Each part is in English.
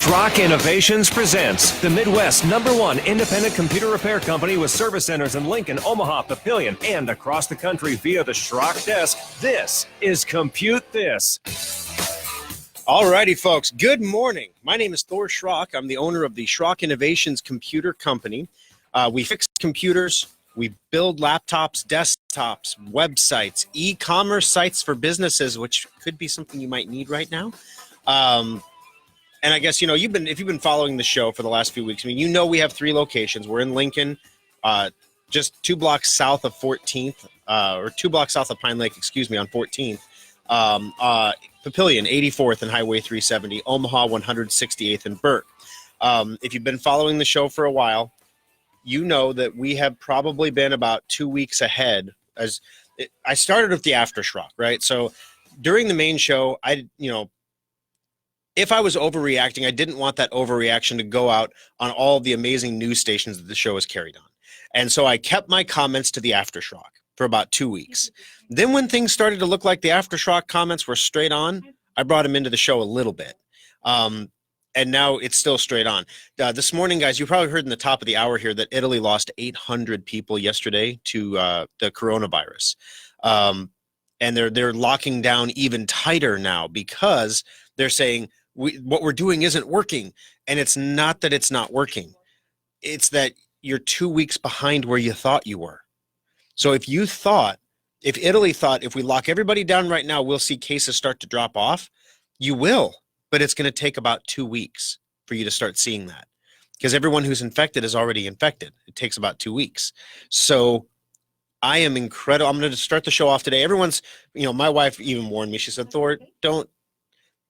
Schrock Innovations presents the Midwest #1 independent computer repair company with service centers in Lincoln, Omaha, Papillion, and across the country via the Schrock desk. This is ComputeThis. Alrighty, folks. Good morning. My name is Thor Schrock. I'm the owner of the Schrock Innovations Computer Company. We fix computers. We build laptops, desktops, websites, e-commerce sites for businesses, which could be something you might need right now. And I guess, if you've been following the show for the last few weeks, we have 3 locations. We're in Lincoln, just 2 blocks south of 14th, or 2 blocks south of Pine Lake, on 14th. Papillion, 84th and Highway 370, Omaha, 168th and Burke. If you've been following the show for a while, you know that we have probably been about 2 weeks ahead. I started with the aftershock, right? So during the main show, if I was overreacting, I didn't want that overreaction to go out on all the amazing news stations that the show is carried on. And so I kept my comments to the aftershock for about 2 weeks. Then when things started to look like the aftershock comments were straight on, I brought them into the show a little bit. And now it's still straight on. This morning, guys, you probably heard in the top of the hour here that Italy lost 800 people yesterday to the coronavirus. And they're locking down even tighter now because they're saying what we're doing isn't working. And it's not that it's not working. It's that you're 2 weeks behind where you thought you were. So if Italy thought if we lock everybody down right now, we'll see cases start to drop off, you will. But it's going to take about 2 weeks for you to start seeing that because everyone who's infected is already infected. It takes about 2 weeks. So I am incredible. I'm going to start the show off today. Everyone's, my wife even warned me. She said, Thor, don't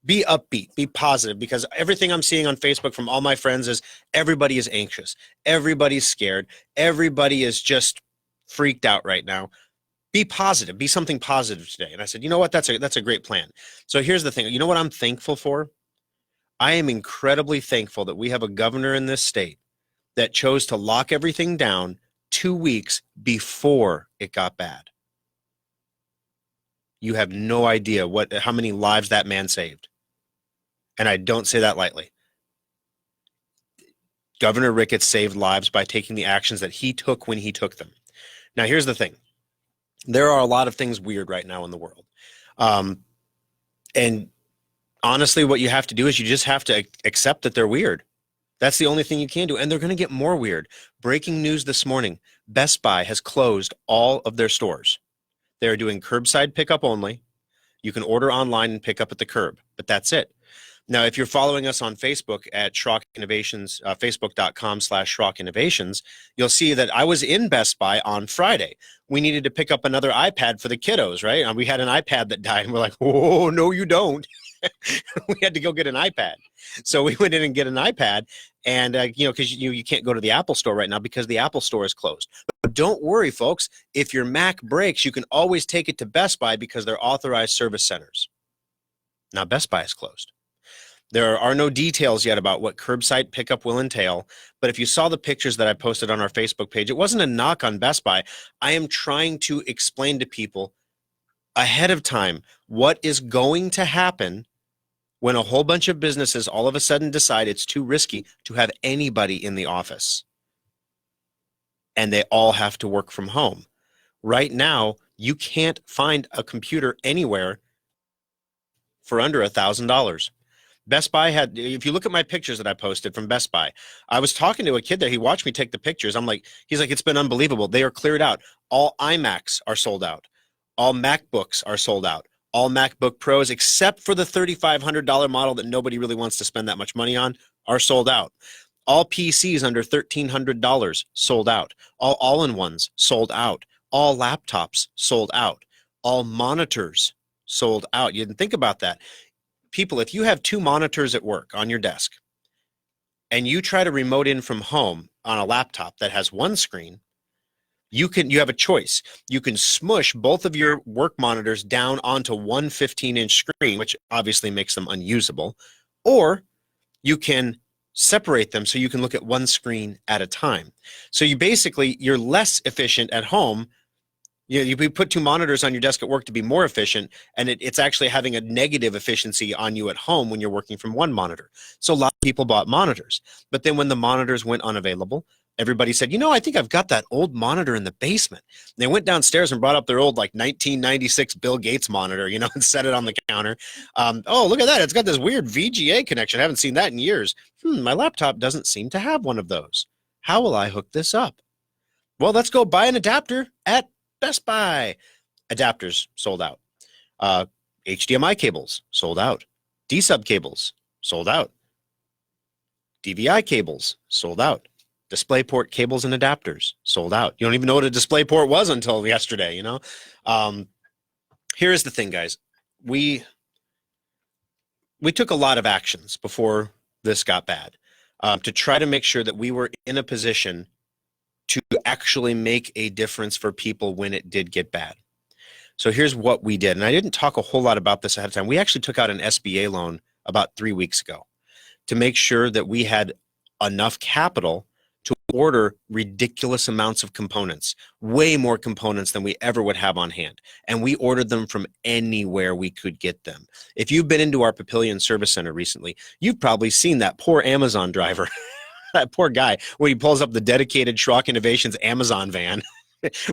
be upbeat, be positive, because everything I'm seeing on Facebook from all my friends is everybody is anxious. Everybody's scared. Everybody is just freaked out right now. Be positive. Be something positive today. And I said, you know what? That's a great plan. So here's the thing. You know what I'm thankful for? I am incredibly thankful that we have a governor in this state that chose to lock everything down 2 weeks before it got bad. You have no idea how many lives that man saved. And I don't say that lightly. Governor Ricketts saved lives by taking the actions that he took when he took them. Now, here's the thing. There are a lot of things weird right now in the world. And honestly, what you have to do is you just have to accept that they're weird. That's the only thing you can do. And they're going to get more weird. Breaking news this morning. Best Buy has closed all of their stores. They're doing curbside pickup only. You can order online and pick up at the curb, but that's it. Now, if you're following us on Facebook at Schrock Innovations, facebook.com/Schrock Innovations, you'll see that I was in Best Buy on Friday. We needed to pick up another iPad for the kiddos, right? And we had an iPad that died, and we're like, oh, no, you don't. We had to go get an iPad. So we went in and get an iPad, and, because you can't go to the Apple store right now because the Apple store is closed. But don't worry, folks. If your Mac breaks, you can always take it to Best Buy because they're authorized service centers. Now, Best Buy is closed. There are no details yet about what curbside pickup will entail, but if you saw the pictures that I posted on our Facebook page, it wasn't a knock on Best Buy. I am trying to explain to people ahead of time what is going to happen when a whole bunch of businesses all of a sudden decide it's too risky to have anybody in the office and they all have to work from home. Right now, you can't find a computer anywhere for under $1,000. Best Buy had, if you look at my pictures that I posted from Best Buy, I was talking to a kid there. He watched me take the pictures. He's like, it's been unbelievable. They are cleared out. All iMacs are sold out. All MacBooks are sold out. All MacBook Pros, except for the $3,500 model that nobody really wants to spend that much money on, are sold out. All PCs under $1,300 sold out. All all-in-ones sold out. All laptops sold out. All monitors sold out. You didn't think about that. People, if you have 2 monitors at work on your desk and you try to remote in from home on a laptop that has one screen, you have a choice. You can smush both of your work monitors down onto one 15-inch screen, which obviously makes them unusable, or you can separate them so you can look at one screen at a time. So you're less efficient at home You put two monitors on your desk at work to be more efficient, and it's actually having a negative efficiency on you at home when you're working from one monitor. So a lot of people bought monitors. But then when the monitors went unavailable, everybody said, I think I've got that old monitor in the basement. And they went downstairs and brought up their old 1996 Bill Gates monitor, and set it on the counter. Oh, look at that. It's got this weird VGA connection. I haven't seen that in years. My laptop doesn't seem to have one of those. How will I hook this up? Well, let's go buy an adapter at Best Buy. Adapters sold out. HDMI cables sold out. D-sub cables sold out. DVI cables sold out. DisplayPort cables and adapters sold out. You don't even know what a DisplayPort was until yesterday, Here's the thing, guys. We took a lot of actions before this got bad to try to make sure that we were in a position to actually make a difference for people when it did get bad. So here's what we did. And I didn't talk a whole lot about this ahead of time. We actually took out an SBA loan about 3 weeks ago to make sure that we had enough capital to order ridiculous amounts of components, way more components than we ever would have on hand. And we ordered them from anywhere we could get them. If you've been into our Papillion Service Center recently, you've probably seen that poor Amazon driver. That poor guy, when he pulls up the dedicated Schrock Innovations Amazon van.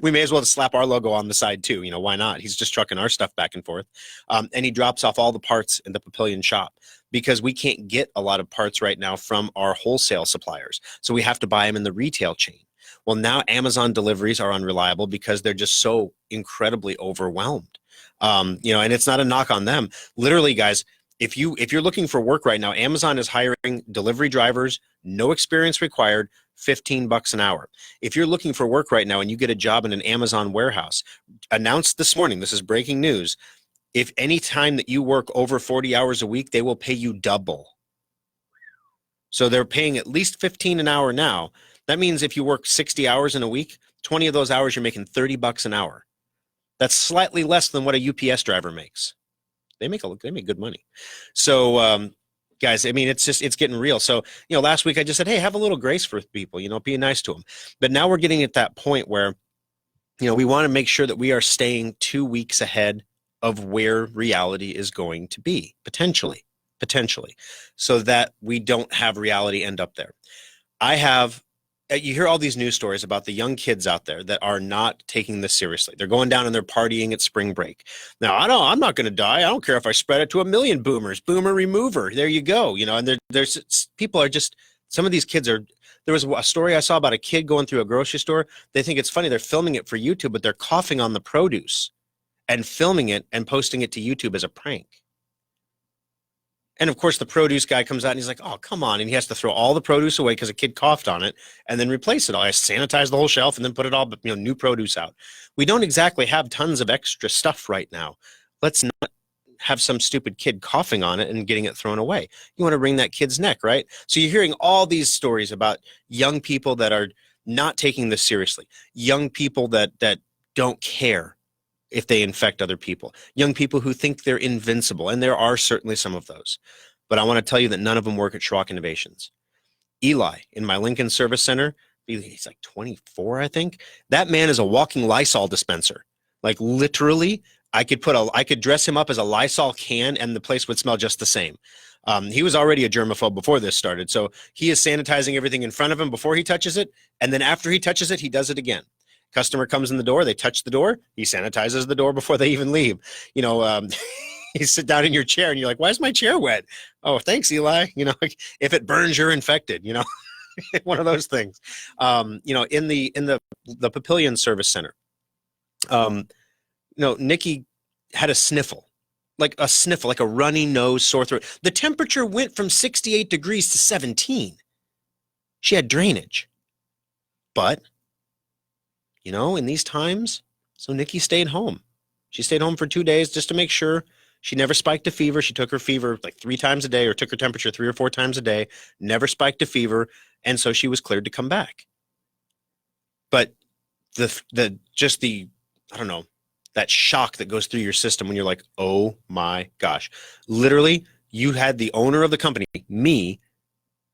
We may as well slap our logo on the side too. Why not? He's just trucking our stuff back and forth. And he drops off all the parts in the Papillion shop because we can't get a lot of parts right now from our wholesale suppliers. So we have to buy them in the retail chain. Well, now Amazon deliveries are unreliable because they're just so incredibly overwhelmed. And it's not a knock on them. Literally, guys, if you're looking for work right now, Amazon is hiring delivery drivers, no experience required, $15 an hour. If you're looking for work right now and you get a job in an Amazon warehouse, announced this morning, this is breaking news, if any time that you work over 40 hours a week, they will pay you double. So they're paying at least $15 an hour now. That means if you work 60 hours in a week, 20 of those hours, you're making $30 an hour. That's slightly less than what a UPS driver makes. They make good money. So, guys, I mean, it's getting real. So, last week I just said, hey, have a little grace for people, be nice to them. But now we're getting at that point where, we want to make sure that we are staying 2 weeks ahead of where reality is going to be, potentially, so that we don't have reality end up there. You hear all these news stories about the young kids out there that are not taking this seriously. They're going down and they're partying at spring break. Now, I'm not going to die. I don't care if I spread it to 1 million boomers. Boomer remover. There you go. And there's people are just, some of these kids are, there was a story I saw about a kid going through a grocery store. They think it's funny. They're filming it for YouTube, but they're coughing on the produce and filming it and posting it to YouTube as a prank. And of course, the produce guy comes out and he's like, oh, come on. And he has to throw all the produce away because a kid coughed on it and then replace it all. I sanitize the whole shelf and then put it all, new produce out. We don't exactly have tons of extra stuff right now. Let's not have some stupid kid coughing on it and getting it thrown away. You want to wring that kid's neck, right? So you're hearing all these stories about young people that are not taking this seriously. Young people that don't care if they infect other people, young people who think they're invincible. And there are certainly some of those, but I want to tell you that none of them work at Schrock Innovations. Eli in my Lincoln Service Center, he's like 24, I think. That man is a walking Lysol dispenser. Like literally, I could dress him up as a Lysol can and the place would smell just the same. He was already a germaphobe before this started. So he is sanitizing everything in front of him before he touches it. And then after he touches it, he does it again. Customer comes in the door, they touch the door, he sanitizes the door before they even leave. You sit down in your chair and you're like, why is my chair wet? Oh, thanks, Eli. If it burns, you're infected, one of those things. In the Papillion Service Center, Nikki had a sniffle, like a runny nose, sore throat. The temperature went from 68 degrees to 17. She had drainage. But in these times, so Nikki stayed home. She stayed home for 2 days just to make sure she never spiked a fever. She took her fever like 3 times a day or took her temperature 3 or 4 times a day, never spiked a fever. And so she was cleared to come back. But that shock that goes through your system when you're like, oh my gosh, literally you had the owner of the company, me,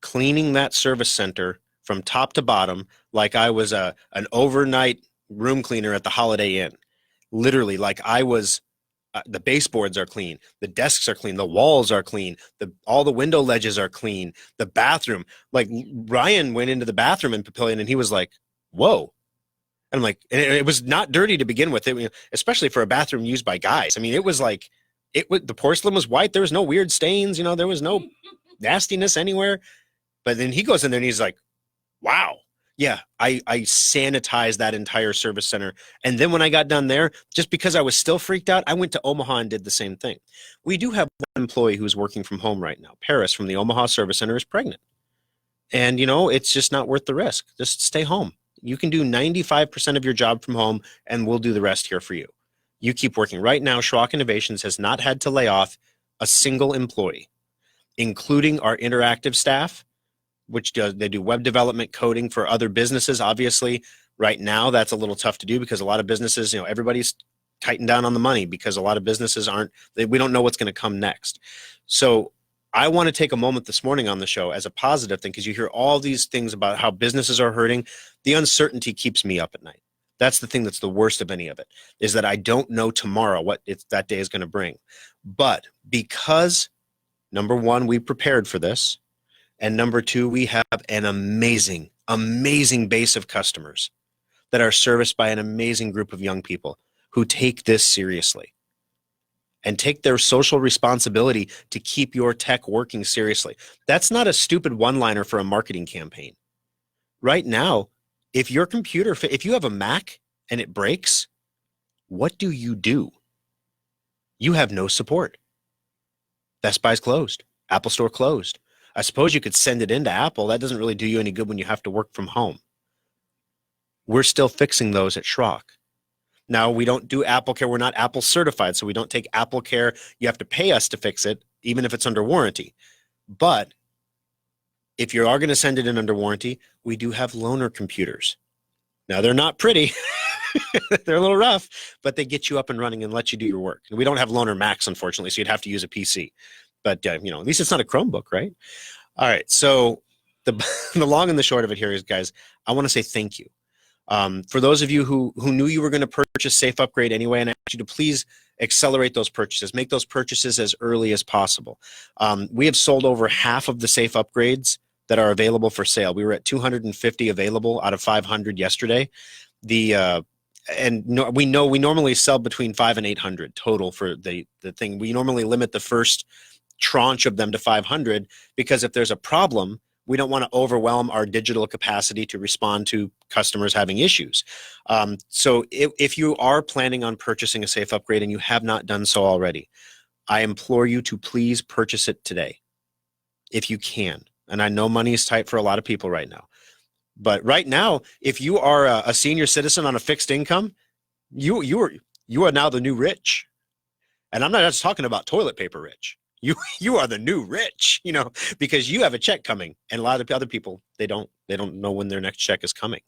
cleaning that service center from top to bottom like I was an overnight room cleaner at the Holiday Inn. Literally, like I was, the baseboards are clean, the desks are clean, the walls are clean, all the window ledges are clean, the bathroom. Like Ryan went into the bathroom in Papillion and he was like, whoa. And I'm like, and it was not dirty to begin with, especially for a bathroom used by guys. I mean, it was like, the porcelain was white. There was no weird stains, there was no nastiness anywhere. But then he goes in there and he's like, wow. Yeah, I sanitized that entire service center. And then when I got done there, just because I was still freaked out, I went to Omaha and did the same thing. We do have one employee who's working from home right now. Paris from the Omaha Service Center is pregnant. And, it's just not worth the risk. Just stay home. You can do 95% of your job from home, and we'll do the rest here for you. You keep working. Right now, Schrock Innovations has not had to lay off a single employee, including our interactive staff, which they do web development, coding for other businesses. Obviously, right now, that's a little tough to do because a lot of businesses, everybody's tightened down on the money because a lot of businesses we don't know what's going to come next. So I want to take a moment this morning on the show as a positive thing, because you hear all these things about how businesses are hurting. The uncertainty keeps me up at night. That's the thing that's the worst of any of it, is that I don't know tomorrow what that day is going to bring. But because, number one, we prepared for this, and number two, we have an amazing, amazing base of customers that are serviced by an amazing group of young people who take this seriously and take their social responsibility to keep your tech working seriously. That's not a stupid one-liner for a marketing campaign. Right now, if you have a Mac and it breaks, what do? You have no support. Best Buy's closed. Apple Store closed. I suppose you could send it into Apple. That doesn't really do you any good when you have to work from home. We're still fixing those at Schrock. Now, we don't do Apple Care. We're not Apple certified, so we don't take Apple Care. You have to pay us to fix it, even if it's under warranty. But if you are going to send it in under warranty, we do have loaner computers. Now, they're not pretty. They're a little rough, but they get you up and running and let you do your work. And we don't have loaner Macs, unfortunately, so you'd have to use a PC. But, at least it's not a Chromebook, right? All right, so the long and the short of it here is, guys, I want to say thank you. For those of you who knew you were going to purchase Safe Upgrade anyway, and I ask you to please accelerate those purchases. Make those purchases as early as possible. We have sold over half of the Safe Upgrades that are available for sale. We were at 250 available out of 500 yesterday. We normally sell between 500 and 800 total for the thing. We normally limit the first tranche of them to 500 because if there's a problem, we don't want to overwhelm our digital capacity to respond to customers having issues. So if you are planning on purchasing a Safe Upgrade and you have not done so already, I implore you to please purchase it today, if you can. And I know money is tight for a lot of people right now. But right now, if you are a senior citizen on a fixed income, you are now the new rich. And I'm not just talking about toilet paper rich. You are the new rich, because you have a check coming, and a lot of other people, they don't know when their next check is coming.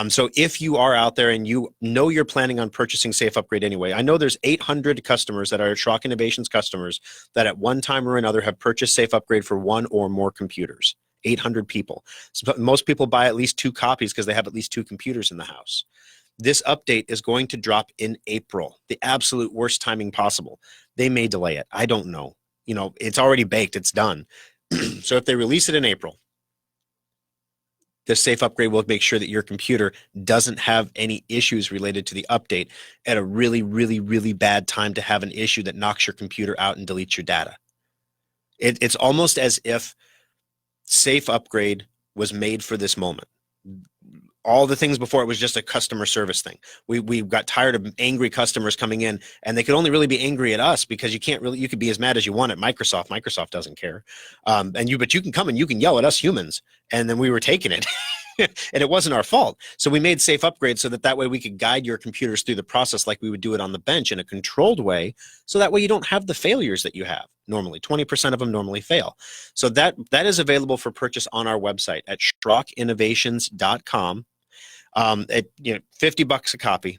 So if you are out there and you know you're planning on purchasing Safe Upgrade anyway, I know there's 800 customers that are Schrock Innovations customers that at one time or another have purchased Safe Upgrade for one or more computers. 800 people. So most people buy at least 2 copies because they have at least 2 computers in the house. This update is going to drop in April, the absolute worst timing possible. They may delay it. I don't know. It's already baked. It's done. So if they release it in April, the Safe Upgrade will make sure that your computer doesn't have any issues related to the update at a really, really, really bad time to have an issue that knocks your computer out and deletes your data. It's almost as if Safe Upgrade was made for this moment. All the things before it was just a customer service thing. We got tired of angry customers coming in, and they could only really be angry at us because you could be as mad as you want at Microsoft. Microsoft doesn't care. But you can come and you can yell at us humans. And then we were taking it. And it wasn't our fault. So we made Safe Upgrade so that way we could guide your computers through the process like we would do it on the bench in a controlled way. So that way you don't have the failures that you have normally. 20% of them normally fail. So that is available for purchase on our website at schrockinnovations.com. At $50 a copy.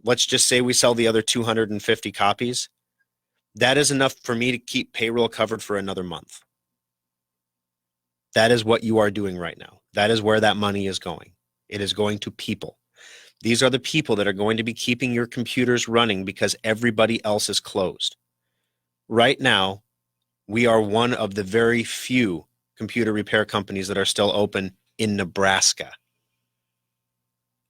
Let's just say we sell the other 250 copies. That is enough for me to keep payroll covered for another month. That is what you are doing right now. That is where that money is going. It is going to people. These are the people that are going to be keeping your computers running because everybody else is closed. Right now, we are one of the very few computer repair companies that are still open in Nebraska.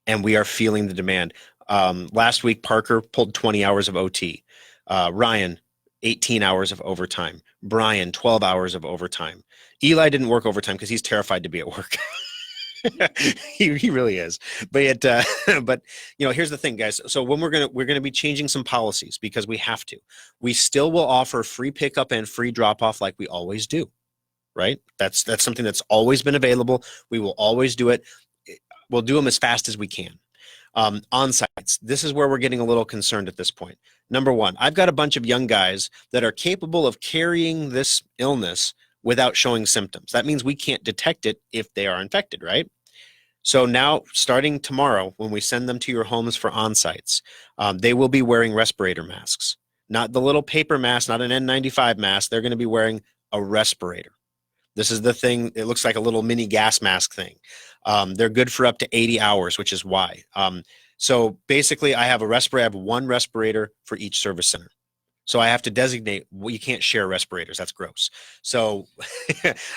And we are feeling the demand. Last week, Parker pulled 20 hours of OT. Ryan, 18 hours of overtime. Brian, 12 hours of overtime. Eli didn't work overtime because he's terrified to be at work. he really is. But but here's the thing, guys. So when we're gonna be changing some policies because we have to. We still will offer free pickup and free drop off like we always do. Right? That's something that's always been available. We will always do it. We'll do them as fast as we can. On sites, this is where we're getting a little concerned at this point. Number one, I've got a bunch of young guys that are capable of carrying this illness without showing symptoms. That means we can't detect it if they are infected, right? So now, starting tomorrow, when we send them to your homes for on-sites, they will be wearing respirator masks. Not the little paper mask, not an N95 mask. They're going to be wearing a respirator. This is the thing. It looks like a little mini gas mask thing. They're good for up to 80 hours, which is why. So basically, I have one respirator for each service center. So I have to designate, well, you can't share respirators. That's gross. So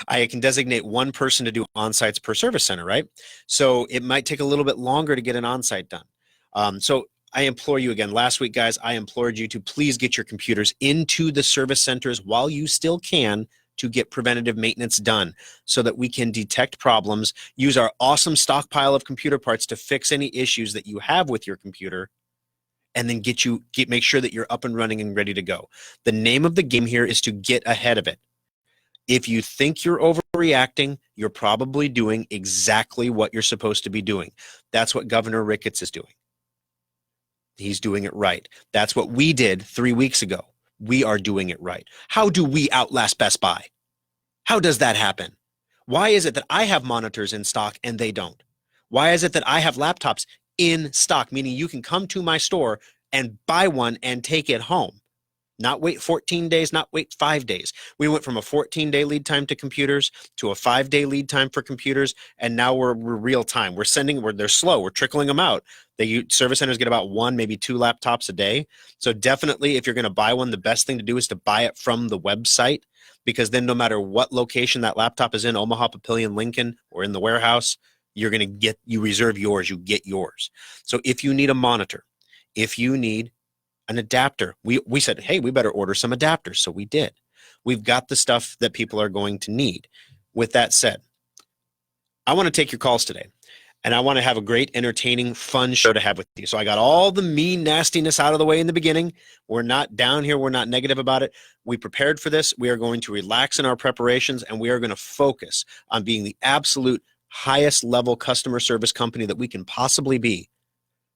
I can designate one person to do on-sites per service center, right? So it might take a little bit longer to get an on-site done. So I implore you again, last week, guys, I implored you to please get your computers into the service centers while you still can to get preventative maintenance done so that we can detect problems, use our awesome stockpile of computer parts to fix any issues that you have with your computer, and then make sure that you're up and running and ready to go. The name of the game here is to get ahead of it. If you think you're overreacting, you're probably doing exactly what you're supposed to be doing. That's what Governor Ricketts is doing. He's doing it right. That's what we did 3 weeks ago. We are doing it right. How do we outlast Best Buy? How does that happen? Why is it that I have monitors in stock and they don't? Why is it that I have laptops in stock, meaning you can come to my store and buy one and take it home? Not wait 14 days, not wait 5 days. We went from a 14-day lead time to computers to a 5-day lead time for computers, and now we're real time. They're slow. We're trickling them out. Service centers get about 1, maybe 2 laptops a day. So definitely, if you're going to buy one, the best thing to do is to buy it from the website, because then no matter what location that laptop is in, Omaha, Papillion, Lincoln, or in the warehouse, you reserve yours, you get yours. So if you need a monitor, if you need an adapter, we said, hey, we better order some adapters. So we did. We've got the stuff that people are going to need. With that said, I want to take your calls today, and I want to have a great, entertaining, fun show to have with you. So I got all the mean nastiness out of the way in the beginning. We're not down here. We're not negative about it. We prepared for this. We are going to relax in our preparations, and we are going to focus on being the absolute highest level customer service company that we can possibly be,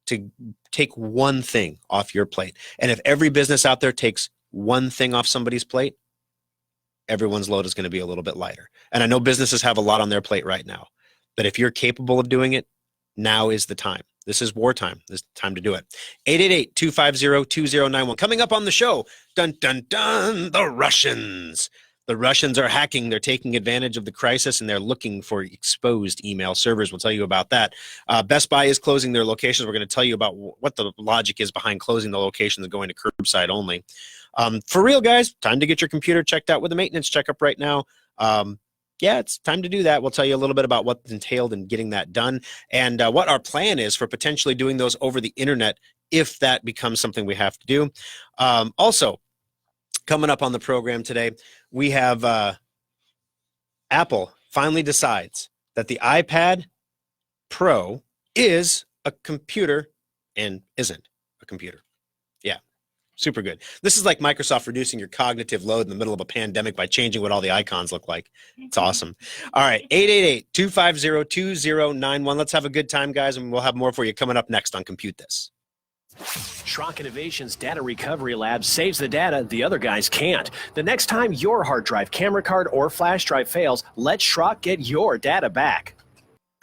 to take one thing off your plate. And if every business out there takes one thing off somebody's plate, everyone's load is going to be a little bit lighter. And I know businesses have a lot on their plate right now, but if you're capable of doing it, now is the time. This is wartime. This is the time to do it. 888-250-2091. Coming up on the show, dun, dun, dun, the Russians. The Russians are hacking. They're taking advantage of the crisis, and they're looking for exposed email servers. We'll tell you about that. Best Buy is closing their locations. We're going to tell you about what the logic is behind closing the locations and going to curbside only. For real, guys, time to get your computer checked out with a maintenance checkup right now. Yeah, it's time to do that. We'll tell you a little bit about what's entailed in getting that done, and what our plan is for potentially doing those over the internet if that becomes something we have to do. Also, coming up on the program today, we have Apple finally decides that the iPad Pro is a computer and isn't a computer. Yeah, super good. This is like Microsoft reducing your cognitive load in the middle of a pandemic by changing what all the icons look like. It's awesome. All right, 888-250-2091. Let's have a good time, guys, and we'll have more for you coming up next on Compute This. Schrock Innovations Data Recovery Lab saves the data the other guys can't. The next time your hard drive, camera card, or flash drive fails, let Schrock get your data back.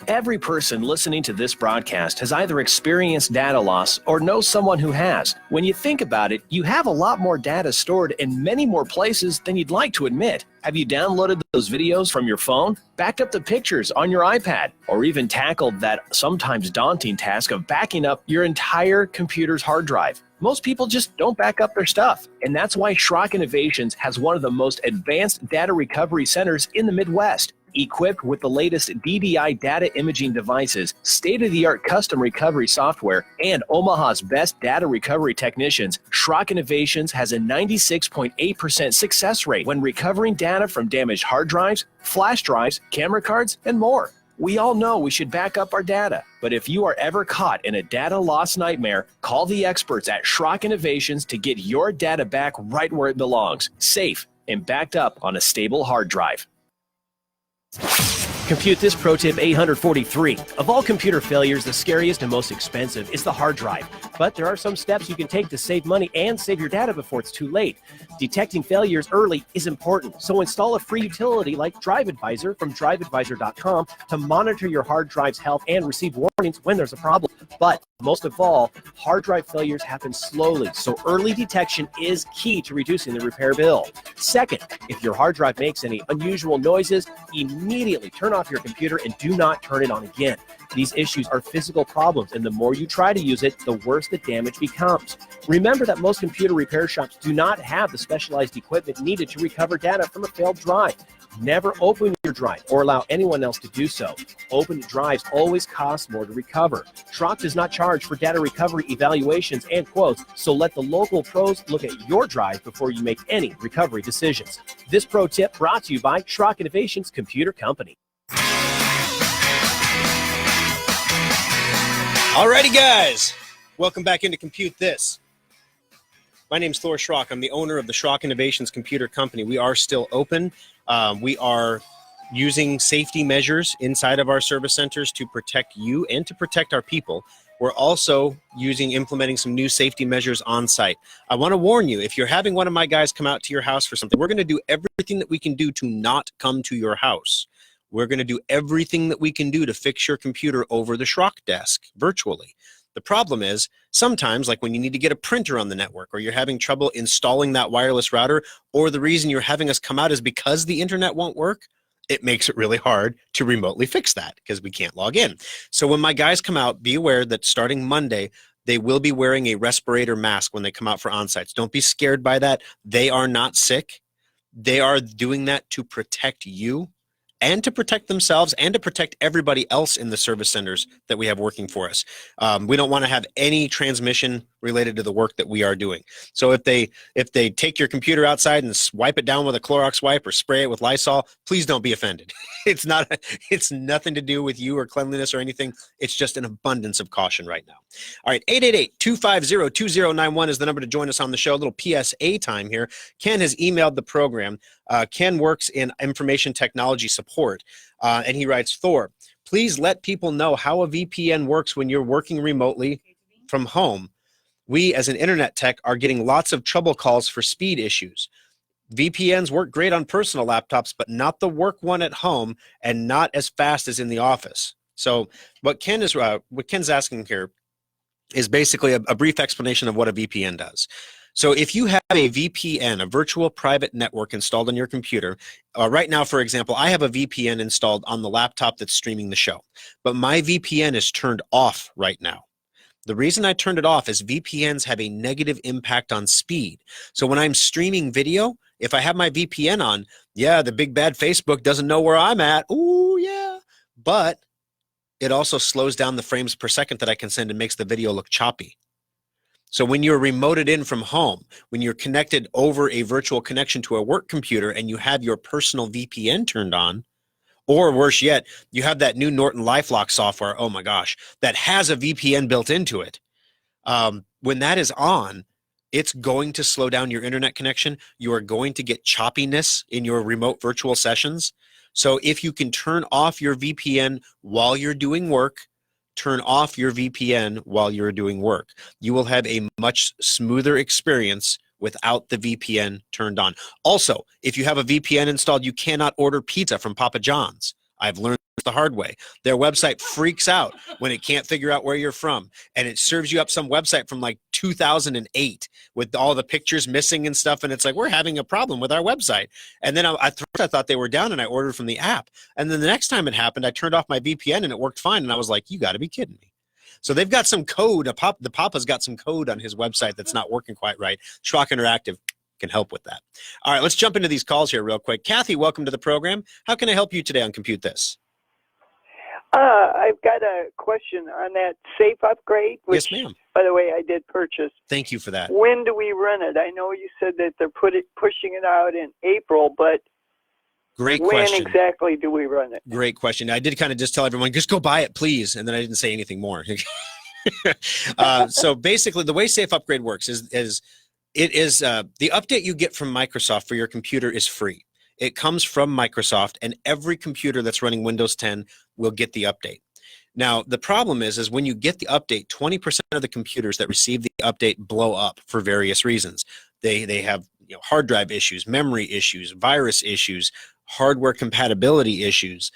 Every person listening to this broadcast has either experienced data loss or knows someone who has. When you think about it, you have a lot more data stored in many more places than you'd like to admit. Have you downloaded those videos from your phone, backed up the pictures on your iPad, or even tackled that sometimes daunting task of backing up your entire computer's hard drive? Most people just don't back up their stuff, and that's why Schrock Innovations has one of the most advanced data recovery centers in the Midwest. Equipped with the latest DDI data imaging devices, state-of-the-art custom recovery software, and Omaha's best data recovery technicians, Schrock Innovations has a 96.8% success rate when recovering data from damaged hard drives, flash drives, camera cards, and more. We all know we should back up our data, but if you are ever caught in a data loss nightmare, call the experts at Schrock Innovations to get your data back right where it belongs, safe and backed up on a stable hard drive. ComputeThis Pro Tip 843. Of all computer failures, the scariest and most expensive is the hard drive. But there are some steps you can take to save money and save your data before it's too late. Detecting failures early is important, so install a free utility like Drive Advisor from driveadvisor.com to monitor your hard drive's health and receive warnings when there's a problem. But most of all, hard drive failures happen slowly, so early detection is key to reducing the repair bill. Second, if your hard drive makes any unusual noises, immediately turn off your computer and do not turn it on again. These issues are physical problems, and the more you try to use it, the worse the damage becomes. Remember that most computer repair shops do not have the specialized equipment needed to recover data from a failed drive. Never open your drive or allow anyone else to do so. Open drives always cost more to recover. Schrock does not charge for data recovery evaluations and quotes, so let the local pros look at your drive before you make any recovery decisions. This pro tip brought to you by Schrock Innovations Computer Company. Alrighty, guys, welcome back into Compute This. My name's Thor Schrock. I'm the owner of the Schrock Innovations Computer Company. We are still open. We are using safety measures inside of our service centers to protect you and to protect our people. We're also implementing some new safety measures on site. I want to warn you, if you're having one of my guys come out to your house for something, we're going to do everything that we can do to not come to your house. We're going to do everything that we can do to fix your computer over the Schrock desk virtually. The problem is sometimes, like when you need to get a printer on the network, or you're having trouble installing that wireless router, or the reason you're having us come out is because the internet won't work, it makes it really hard to remotely fix that because we can't log in. So when my guys come out, be aware that starting Monday, they will be wearing a respirator mask when they come out for on-sites. Don't be scared by that. They are not sick. They are doing that to protect you and to protect themselves and to protect everybody else in the service centers that we have working for us. We don't want to have any transmission related to the work that we are doing. So if they take your computer outside and wipe it down with a Clorox wipe or spray it with Lysol, please don't be offended. It's nothing to do with you or cleanliness or anything. It's just an abundance of caution right now. All right, 888-250-2091 is the number to join us on the show. A little PSA time here. Ken has emailed the program. Ken works in information technology support, and he writes, Thor, please let people know how a VPN works when you're working remotely from home. We, as an internet tech, are getting lots of trouble calls for speed issues. VPNs work great on personal laptops, but not the work one at home and not as fast as in the office. So what Ken's asking here is basically a brief explanation of what a VPN does. So if you have a VPN, a virtual private network installed on your computer, right now, for example, I have a VPN installed on the laptop that's streaming the show, but my VPN is turned off right now. The reason I turned it off is VPNs have a negative impact on speed. So when I'm streaming video, if I have my VPN on, yeah, the big bad Facebook doesn't know where I'm at. Ooh, yeah. But it also slows down the frames per second that I can send and makes the video look choppy. So when you're remoted in from home, when you're connected over a virtual connection to a work computer and you have your personal VPN turned on, or worse yet, you have that new Norton LifeLock software, oh my gosh, that has a VPN built into it. When that is on, it's going to slow down your internet connection. You are going to get choppiness in your remote virtual sessions. So if you can turn off your VPN while you're doing work, turn off your VPN while you're doing work. You will have a much smoother experience without the VPN turned on. Also, if you have a VPN installed, you cannot order pizza from Papa John's. I've learned the hard way. Their website freaks out when it can't figure out where you're from, and it serves you up some website from like 2008 with all the pictures missing and stuff, and it's like, we're having a problem with our website. And then I thought they were down, and I ordered from the app. And then the next time it happened, I turned off my VPN, and it worked fine, and I was like, you got to be kidding me. So they've got some code. The Papa's got some code on his website that's not working quite right. Schrock Interactive can help with that. All right, let's jump into these calls here real quick. Kathy, welcome to the program. How can I help you today on ComputeThis? I've got a question on that safe upgrade, which, yes, ma'am. By the way, I did purchase. Thank you for that. When do we run it? I know you said that they're pushing it out in April, but Great question. When exactly do we run it? Great question. I did kind of just tell everyone, just go buy it, please, and then I didn't say anything more. So basically, the way Safe Upgrade works is the update you get from Microsoft for your computer is free. It comes from Microsoft, and every computer that's running Windows 10 will get the update. Now, the problem is when you get the update, 20% of the computers that receive the update blow up for various reasons. They have hard drive issues, memory issues, virus issues, hardware compatibility issues,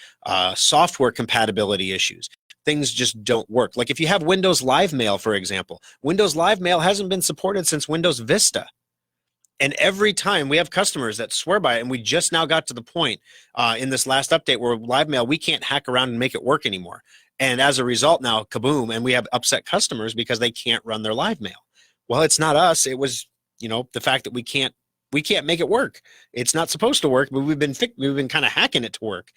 software compatibility issues. Things just don't work. Like if you have Windows Live Mail, for example, Windows Live Mail hasn't been supported since Windows Vista. And every time we have customers that swear by it, and we just now got to the point in this last update where Live Mail, we can't hack around and make it work anymore. And as a result now, kaboom, and we have upset customers because they can't run their Live Mail. Well, it's not us. It was, the fact that we can't make it work. It's not supposed to work, but we've been kind of hacking it to work.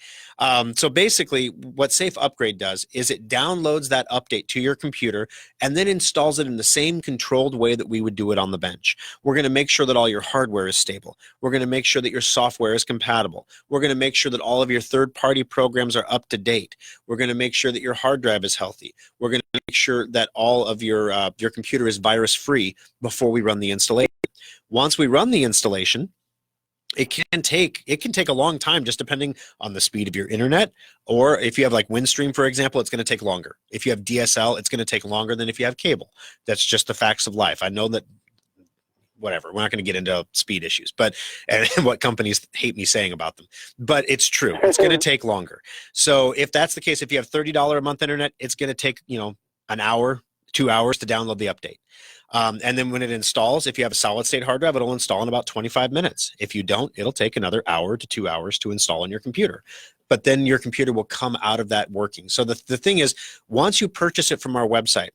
So basically, what Safe Upgrade does is it downloads that update to your computer and then installs it in the same controlled way that we would do it on the bench. We're going to make sure that all your hardware is stable. We're going to make sure that your software is compatible. We're going to make sure that all of your third-party programs are up to date. We're going to make sure that your hard drive is healthy. We're going to make sure that all of your computer is virus-free before we run the installation. Once we run the installation, it can take a long time, just depending on the speed of your internet, or if you have like Windstream, for example, it's going to take longer. If you have DSL, it's going to take longer than if you have cable. That's just the facts of life. I know that, whatever, we're not going to get into speed issues, and what companies hate me saying about them, but it's true. It's going to take longer. So if that's the case, if you have $30 a month internet, it's going to take, an hour, 2 hours to download the update. And then when it installs, if you have a solid state hard drive, it'll install in about 25 minutes. If you don't, it'll take another hour to 2 hours to install on your computer. But then your computer will come out of that working. So the thing is, once you purchase it from our website,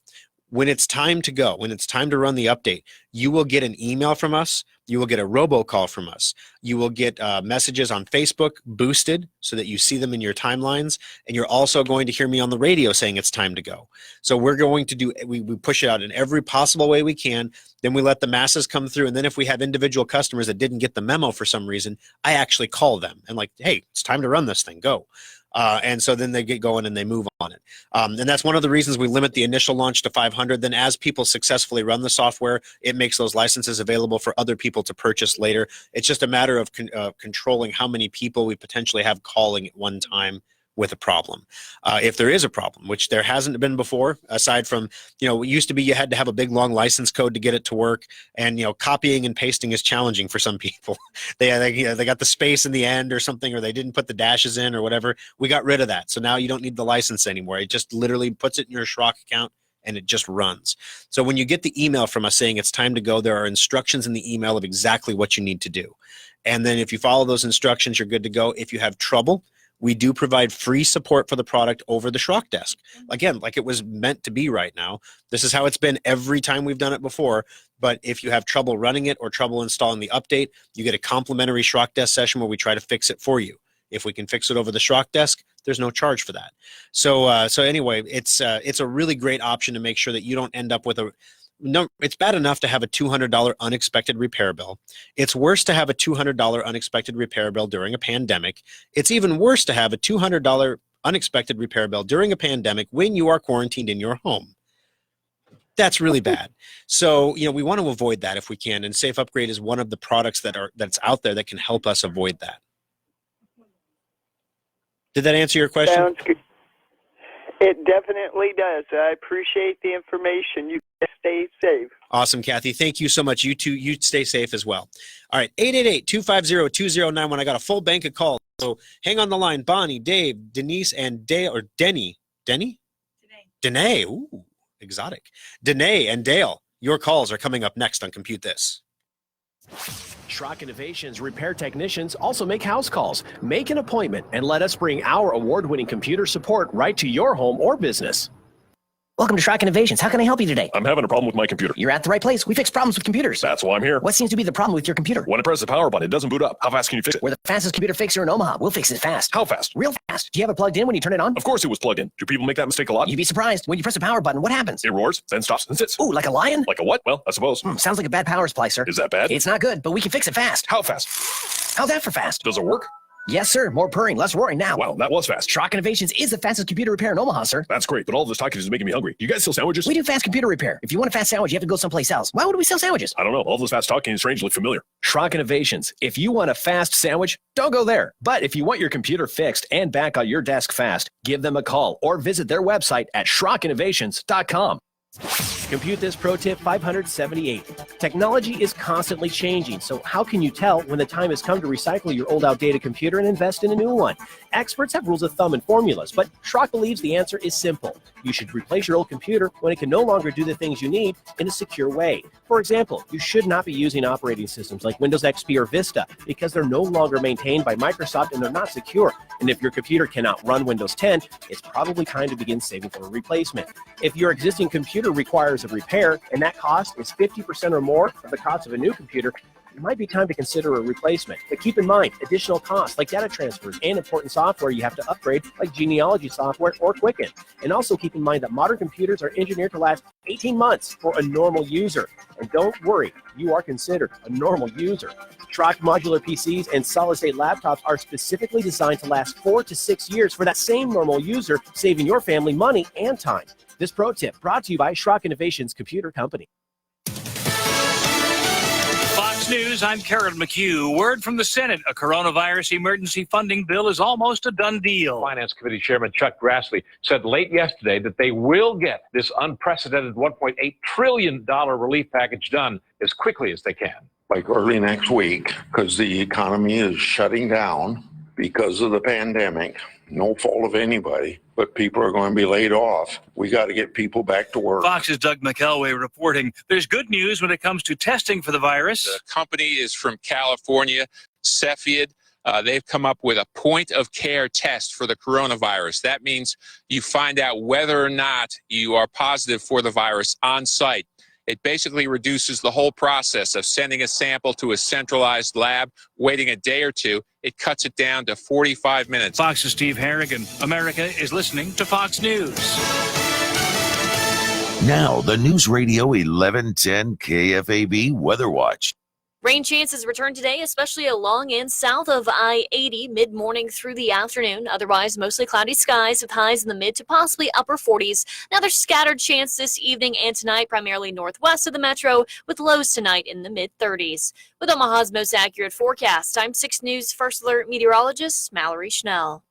when it's time to go, when it's time to run the update, you will get an email from us. You will get a robocall from us. You will get messages on Facebook boosted so that you see them in your timelines. And you're also going to hear me on the radio saying it's time to go. So we're going to we push it out in every possible way we can. Then we let the masses come through. And then if we have individual customers that didn't get the memo for some reason, I actually call them and like, hey, it's time to run this thing, go. And so then they get going and they move on it. And that's one of the reasons we limit the initial launch to 500. Then as people successfully run the software, it makes those licenses available for other people to purchase later. It's just a matter of controlling how many people we potentially have calling at one time with a problem. If there is a problem, which there hasn't been before, aside from, it used to be you had to have a big long license code to get it to work, and copying and pasting is challenging for some people. they got the space in the end or something, or they didn't put the dashes in or whatever. We got rid of that. So now you don't need the license anymore. It just literally puts it in your Schrock account and it just runs. So when you get the email from us saying it's time to go, there are instructions in the email of exactly what you need to do. And then if you follow those instructions, you're good to go. If you have trouble, we do provide free support for the product over the Schrock desk. Again, like it was meant to be right now. This is how it's been every time we've done it before. But if you have trouble running it or trouble installing the update, you get a complimentary Schrock desk session where we try to fix it for you. If we can fix it over the Schrock desk, there's no charge for that. So anyway, it's a really great option to make sure that you don't end up with no, it's bad enough to have a $200 unexpected repair bill. It's worse to have a $200 unexpected repair bill during a pandemic. It's even worse to have a $200 unexpected repair bill during a pandemic when you are quarantined in your home. That's really bad. So, we want to avoid that if we can, and Safe Upgrade is one of the products that's out there that can help us avoid that. Did that answer your question? Sounds good. It definitely does. I appreciate the information. You guys stay safe. Awesome, Kathy. Thank you so much. You too, you stay safe as well. All right, 888-250-2091. I got a full bank of calls. So hang on the line. Bonnie, Dave, Denise, and Dale, or Denny. Denny? Danae. Ooh, exotic. Danae and Dale, your calls are coming up next on Compute This. Schrock Innovations repair technicians also make house calls. Make an appointment and let us bring our award-winning computer support right to your home or business. Welcome to Schrock Innovations. How can I help you today? I'm having a problem with my computer. You're at the right place. We fix problems with computers. That's why I'm here. What seems to be the problem with your computer? When I press the power button, it doesn't boot up. How fast can you fix it? We're the fastest computer fixer in Omaha. We'll fix it fast. How fast? Real fast. Do you have it plugged in when you turn it on? Of course it was plugged in. Do people make that mistake a lot? You'd be surprised. When you press the power button, what happens? It roars, then stops and sits. Ooh, like a lion? Like a what? Well, I suppose. Sounds like a bad power supply, sir. Is that bad? It's not good, but we can fix it fast. How fast? How's that for fast? Does it work? Yes, sir. More purring, less roaring now. Wow, that was fast. Schrock Innovations is the fastest computer repair in Omaha, sir. That's great, but all this talking is making me hungry. You guys sell sandwiches? We do fast computer repair. If you want a fast sandwich, you have to go someplace else. Why would we sell sandwiches? I don't know. All this fast talking is strangely familiar. Schrock Innovations. If you want a fast sandwich, don't go there. But if you want your computer fixed and back on your desk fast, give them a call or visit their website at SchrockInnovations.com. Compute This Pro Tip 578. Technology is constantly changing, so how can you tell when the time has come to recycle your old outdated computer and invest in a new one? Experts have rules of thumb and formulas, but Schrock believes the answer is simple. You should replace your old computer when it can no longer do the things you need in a secure way. For example, you should not be using operating systems like Windows XP or Vista because they're no longer maintained by Microsoft and they're not secure. And if your computer cannot run Windows 10, it's probably time to begin saving for a replacement. If your existing computer requires a repair and that cost is 50% or more of the cost of a new computer, it might be time to consider a replacement. But keep in mind, additional costs like data transfers and important software you have to upgrade like genealogy software or Quicken. And also keep in mind that modern computers are engineered to last 18 months for a normal user. And don't worry, you are considered a normal user. Schrock modular PCs and solid-state laptops are specifically designed to last 4 to 6 years for that same normal user, saving your family money and time. This pro tip brought to you by Schrock Innovations Computer Company. Fox News, I'm Karen McHugh. Word from the Senate, a coronavirus emergency funding bill is almost a done deal. Finance Committee Chairman Chuck Grassley said late yesterday that they will get this unprecedented $1.8 trillion relief package done as quickly as they can. Like early next week, because the economy is shutting down because of the pandemic. No fault of anybody, but people are going to be laid off. We got to get people back to work. Fox's Doug McElway reporting there's good news when it comes to testing for the virus. The company is from California, Cepheid. They've come up with a point-of-care test for the coronavirus. That means you find out whether or not you are positive for the virus on site. It basically reduces the whole process of sending a sample to a centralized lab, waiting a day or two. It cuts it down to 45 minutes. Fox's Steve Harrigan. America is listening to Fox News. Now, the News Radio 1110 KFAB Weather Watch. Rain chances return today, especially along and south of I-80 mid-morning through the afternoon. Otherwise, mostly cloudy skies with highs in the mid to possibly upper 40s. Now, there's scattered chance this evening and tonight, primarily northwest of the metro, with lows tonight in the mid-30s. With Omaha's most accurate forecast, I'm 6 News First Alert meteorologist Mallory Schnell.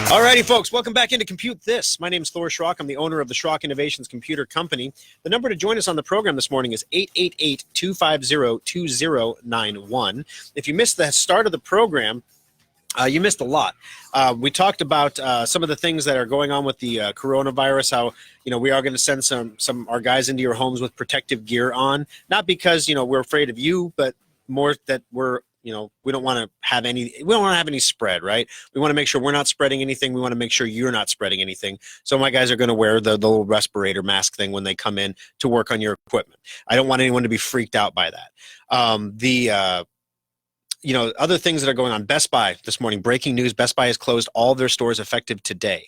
Alrighty, folks, welcome back into Compute This. My name is Thor Schrock. I'm the owner of the Schrock Innovations Computer Company. The number to join us on the program this morning is 888-250-2091. If you missed the start of the program, you missed a lot. We talked about some of the things that are going on with the coronavirus, how, we are going to send some our guys into your homes with protective gear on, not because, we're afraid of you, but more that we don't want to have any spread, right? We want to make sure we're not spreading anything. We want to make sure you're not spreading anything. So my guys are going to wear the little respirator mask thing when they come in to work on your equipment. I don't want anyone to be freaked out by that. Other things that are going on. Best Buy this morning, breaking news, Best Buy has closed all of their stores effective today.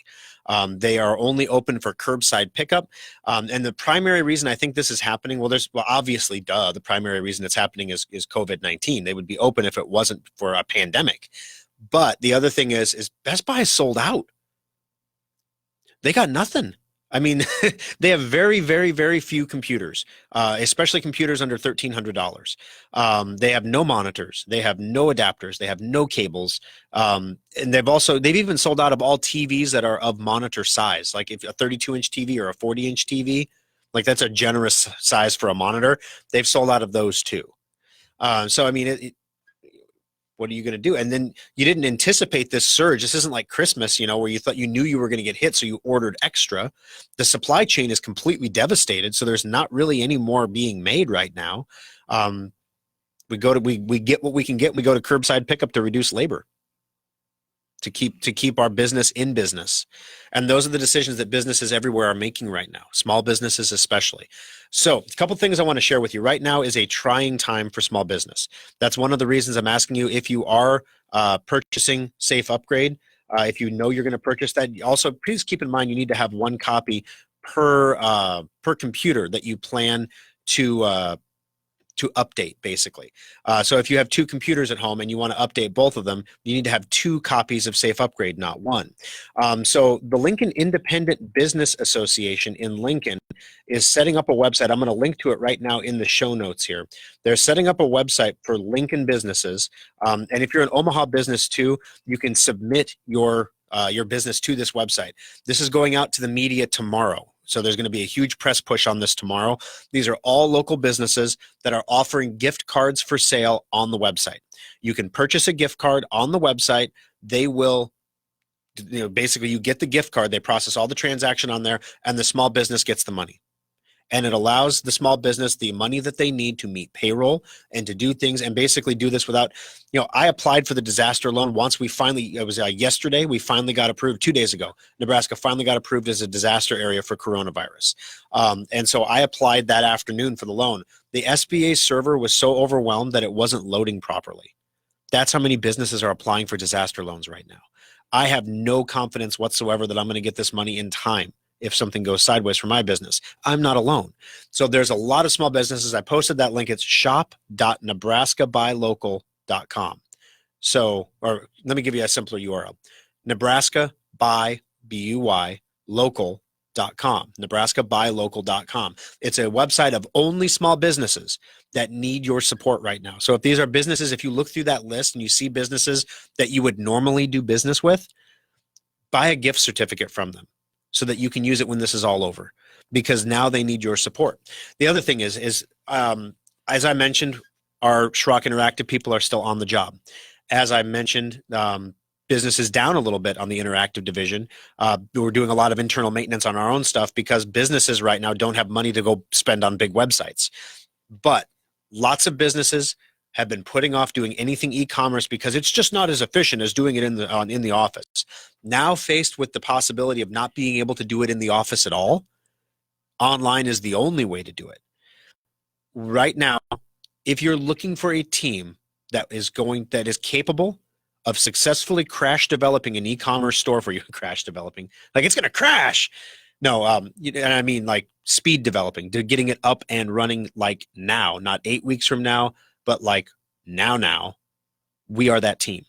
They are only open for curbside pickup. And the primary reason I think this is happening, obviously, the primary reason it's happening is COVID-19. They would be open if it wasn't for a pandemic. But the other thing is Best Buy is sold out. They got nothing. I mean, they have very, very, very few computers, especially computers under $1,300. They have no monitors. They have no adapters. They have no cables. And they've even sold out of all TVs that are of monitor size, like if a 32-inch TV or a 40-inch TV, like that's a generous size for a monitor. They've sold out of those too. So, I mean, what are you going to do? And then you didn't anticipate this surge. This isn't like Christmas, where you thought you knew you were going to get hit, so you ordered extra. The supply chain is completely devastated, so there's not really any more being made right now. We get what we can get. We go to curbside pickup to reduce labor, to keep our business in business. And those are the decisions that businesses everywhere are making right now, small businesses especially. So a couple things I want to share with you. Right now is a trying time for small business. That's one of the reasons I'm asking you, if you are purchasing Safe Upgrade, if you know you're going to purchase that, also please keep in mind you need to have one copy per computer that you plan to update, basically. So if you have two computers at home and you want to update both of them, you need to have 2 copies of Safe Upgrade, not 1. So the Lincoln Independent Business Association in Lincoln is setting up a website. I'm going to link to it right now in the show notes here. They're setting up a website for Lincoln businesses. And if you're an Omaha business too, you can submit your business to this website. This is going out to the media tomorrow. So there's going to be a huge press push on this tomorrow. These are all local businesses that are offering gift cards for sale on the website. You can purchase a gift card on the website. They will, basically you get the gift card, they process all the transaction on there, and the small business gets the money. And it allows the small business the money that they need to meet payroll and to do things, and basically do this without, I applied for the disaster loan once we finally, it was yesterday, we finally got approved 2 days ago. Nebraska finally got approved as a disaster area for coronavirus. And so I applied that afternoon for the loan. The SBA server was so overwhelmed that it wasn't loading properly. That's how many businesses are applying for disaster loans right now. I have no confidence whatsoever that I'm going to get this money in time if something goes sideways for my business. I'm not alone. So there's a lot of small businesses. I posted that link. It's shop.nebraskabuylocal.com. So, or let me give you a simpler URL. Nebraska by BUY local.com. Nebraskabuylocal.com. It's a website of only small businesses that need your support right now. So if these are businesses, if you look through that list and you see businesses that you would normally do business with, buy a gift certificate from them, so that you can use it when this is all over, because now they need your support. The other thing is as I mentioned, our Schrock Interactive people are still on the job. As I mentioned, business is down a little bit on the interactive division. We're doing a lot of internal maintenance on our own stuff because businesses right now don't have money to go spend on big websites. But lots of businesses have been putting off doing anything e-commerce because it's just not as efficient as doing it in the office. Now faced with the possibility of not being able to do it in the office at all, online is the only way to do it. Right now, if you're looking for a team that is capable of successfully crash developing an e-commerce store for you, crash developing, like it's going to crash. No, and I mean like speed developing, to getting it up and running like now, not 8 weeks from now, but like now, we are that team.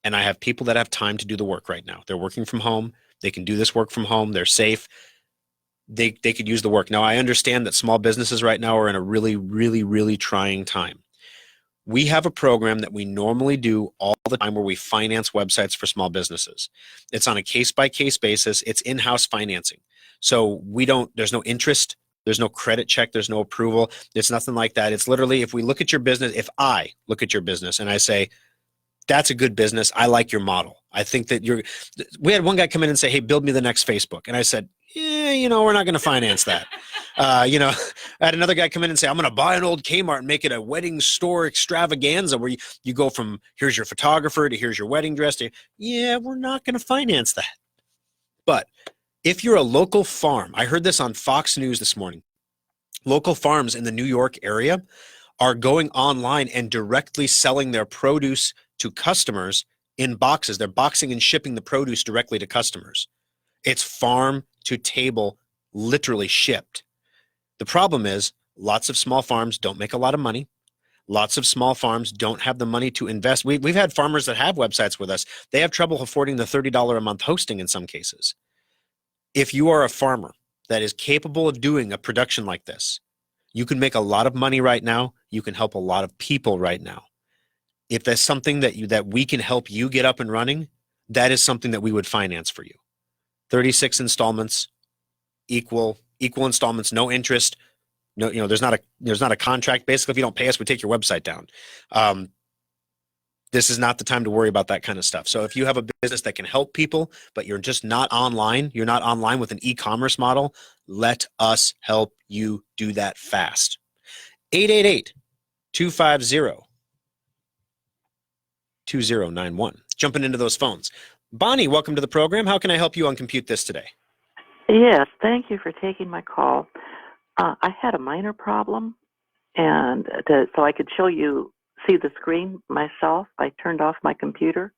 And I have people that have time to do the work right now. They're working from home. They can do this work from home. They're safe. They could use the work. Now, I understand that small businesses right now are in a really, really, really trying time. We have a program that we normally do all the time where we finance websites for small businesses. It's on a case-by-case basis. It's in-house financing. So there's no interest. There's no credit check. There's no approval. It's nothing like that. It's literally, if we look at your business, if I look at your business and I say, that's a good business, I like your model, I think that we had one guy come in and say, hey, build me the next Facebook. And I said, we're not going to finance that. I had another guy come in and say, I'm going to buy an old Kmart and make it a wedding store extravaganza where you go from here's your photographer to here's your wedding dress to, we're not going to finance that. But if you're a local farm, I heard this on Fox News this morning, local farms in the New York area are going online and directly selling their produce to customers in boxes. They're boxing and shipping the produce directly to customers. It's farm to table, literally shipped. The problem is lots of small farms don't make a lot of money. Lots of small farms don't have the money to invest. We've had farmers that have websites with us. They have trouble affording the $30 a month hosting in some cases. If you are a farmer that is capable of doing a production like this, you can make a lot of money right now. You can help a lot of people right now. If there's something that we can help you get up and running, that is something that we would finance for you. 36 installments, equal installments, no interest, No, there's not a contract. Basically, if you don't pay us, we take your website down. This is not the time to worry about that kind of stuff. So if you have a business that can help people, but you're just not online, you're not online with an e-commerce model, let us help you do that fast. 888-250-2091. Jumping into those phones. Bonnie, welcome to the program. How can I help you on ComputeThis today? Yes, thank you for taking my call. I had a minor problem, and so I could see the screen myself. I turned off my computer,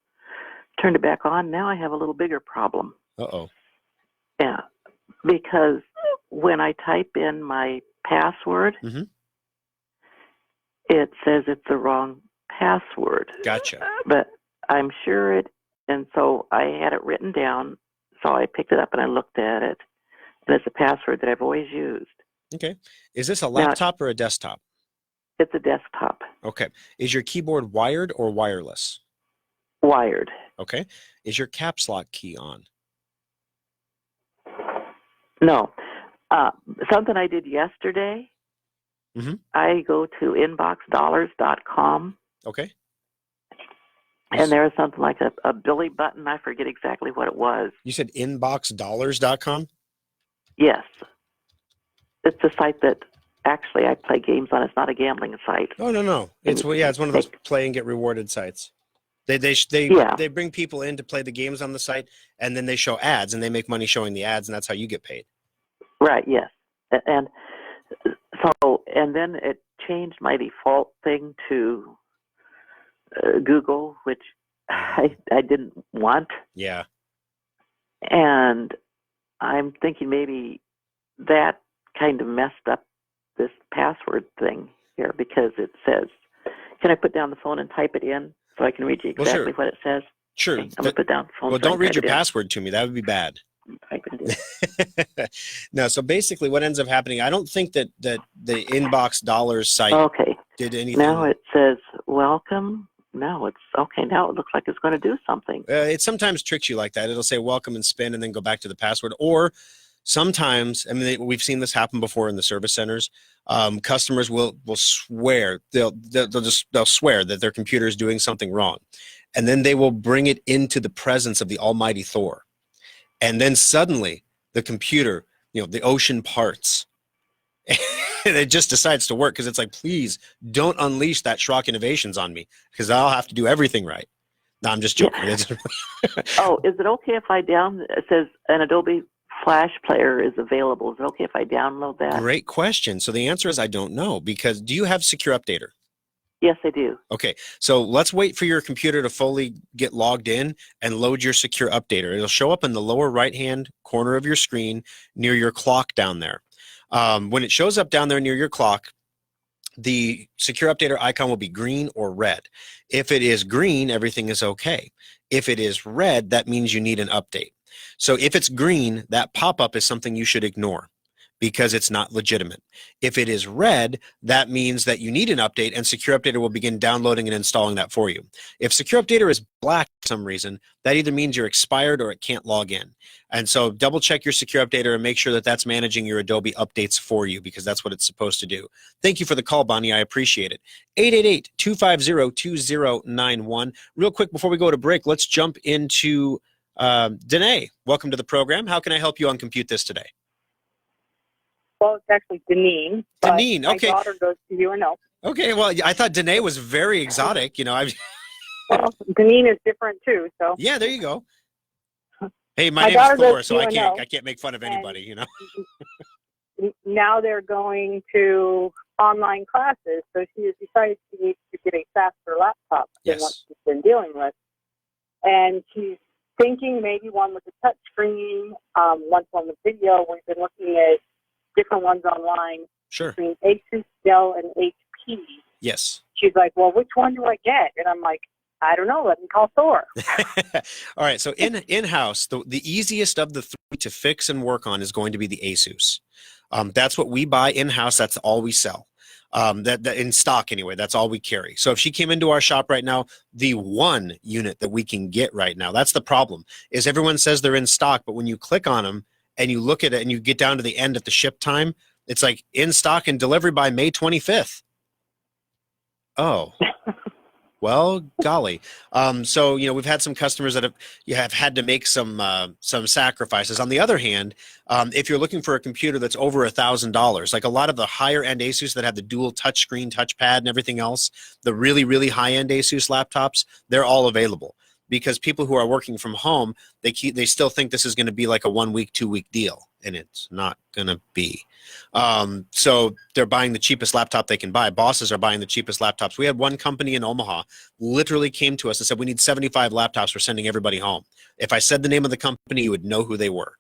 turned it back on. Now I have a little bigger problem. Uh-oh. Yeah, because when I type in my password, it says it's the wrong password. Gotcha. But I'm sure and so I had it written down, so I picked it up and I looked at it, and it's a password that I've always used. Okay. Is this a laptop or a desktop? It's a desktop. Okay. Is your keyboard wired or wireless? Wired. Okay. Is your caps lock key on? No. Something I did yesterday, I go to inboxdollars.com. Okay. And there's something like a Billy button. I forget exactly what it was. You said inboxdollars.com? Yes. It's a site that actually I play games on. It's not a gambling site. Oh, no. It's one of those play and get rewarded sites. They bring people in to play the games on the site, and then they show ads, and they make money showing the ads, and that's how you get paid. Right, yes. And then it changed my default thing to Google, which I didn't want. Yeah. And I'm thinking maybe that kind of messed up this password thing here, because it says, can I put down the phone and type it in so I can read you exactly what it says? Sure. Okay, I'm going to put down the phone. Well, don't read your password to me. That would be bad. No, so basically what ends up happening, I don't think that the Inbox Dollars site did anything. Now it says, welcome. Now it's okay. Now it looks like it's going to do something. It sometimes tricks you like that. It'll say welcome and spin and then go back to the password. Or sometimes, I mean, we've seen this happen before in the service centers. Customers will swear, they'll swear that their computer is doing something wrong. And then they will bring it into the presence of the almighty Thor. And then suddenly the computer, the ocean parts. And it just decides to work because it's like, please don't unleash that Schrock Innovations on me because I'll have to do everything right. No, I'm just joking. Yeah. Oh, is it okay if it says an Adobe Flash player is available? Is it okay if I download that? Great question. So the answer is I don't know, because do you have Secure Updater? Yes, I do. Okay, so let's wait for your computer to fully get logged in and load your Secure Updater. It'll show up in the lower right-hand corner of your screen near your clock down there. When it shows up down there near your clock, the Secure Updater icon will be green or red. If it is green, everything is okay. If it is red, that means you need an update. So if it's green, that pop-up is something you should ignore because it's not legitimate. If it is red, that means that you need an update, and Secure Updater will begin downloading and installing that for you. If Secure Updater is black for some reason, that either means you're expired or it can't log in. And so double check your Secure Updater and make sure that that's managing your Adobe updates for you, because that's what it's supposed to do. Thank you for the call, Bonnie. I appreciate it. 888-250-2091. Real quick before we go to break, let's jump into Danae. Welcome to the program. How can I help you on ComputeThis today? Well, it's actually Deneen. Deneen, okay. My daughter goes to UNL. Okay, well, I thought Danae was very exotic. Well, Deneen is different too. So yeah, there you go. Hey, my name's Thor, so I can't make fun of anybody. Now they're going to online classes, so she has decided she needs to get a faster laptop than what she's been dealing with, and she's thinking maybe one with a touch screen, one with video. We've been looking at different ones online. Sure. Between Asus, Dell, and HP. Yes. She's like, well, which one do I get? And I'm like, I don't know. Let me call Thor. All right. So in-house, the easiest of the three to fix and work on is going to be the Asus. That's what we buy in-house. That's all we sell. That in stock anyway. That's all we carry. So if she came into our shop right now, the one unit that we can get right now, that's the problem, is everyone says they're in stock, but when you click on them and you look at it and you get down to the end at the ship time, It's like in stock and delivery by May 25th. Oh. Well, golly. So, we've had some customers that have had to make some sacrifices. On the other hand, if you're looking for a computer that's over $1,000, like a lot of the higher end Asus that have the dual touchscreen, touchpad, and everything else, the really, really high end Asus laptops, they're all available because people who are working from home, they still think this is going to be like a 1 week, 2 week deal, and it's not going to be. So they're buying the cheapest laptop they can buy. Bosses are buying the cheapest laptops. We had one company in Omaha literally came to us and said, we need 75 laptops. We're sending everybody home. If I said the name of the company, you would know who they were.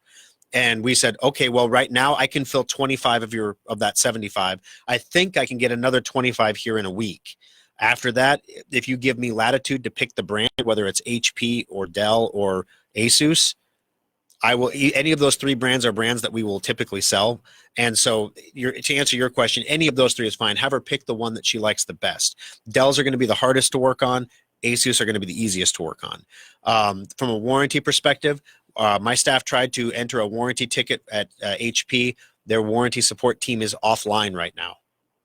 And we said, okay, well, right now I can fill 25 of that 75. I think I can get another 25 here in a week. After that, if you give me latitude to pick the brand, whether it's HP or Dell or Asus, I will. Any of those three brands are brands that we will typically sell. And so to answer your question, any of those three is fine. Have her pick the one that she likes the best. Dells are going to be the hardest to work on. Asus are going to be the easiest to work on. From a warranty perspective, my staff tried to enter a warranty ticket at HP. Their warranty support team is offline right now.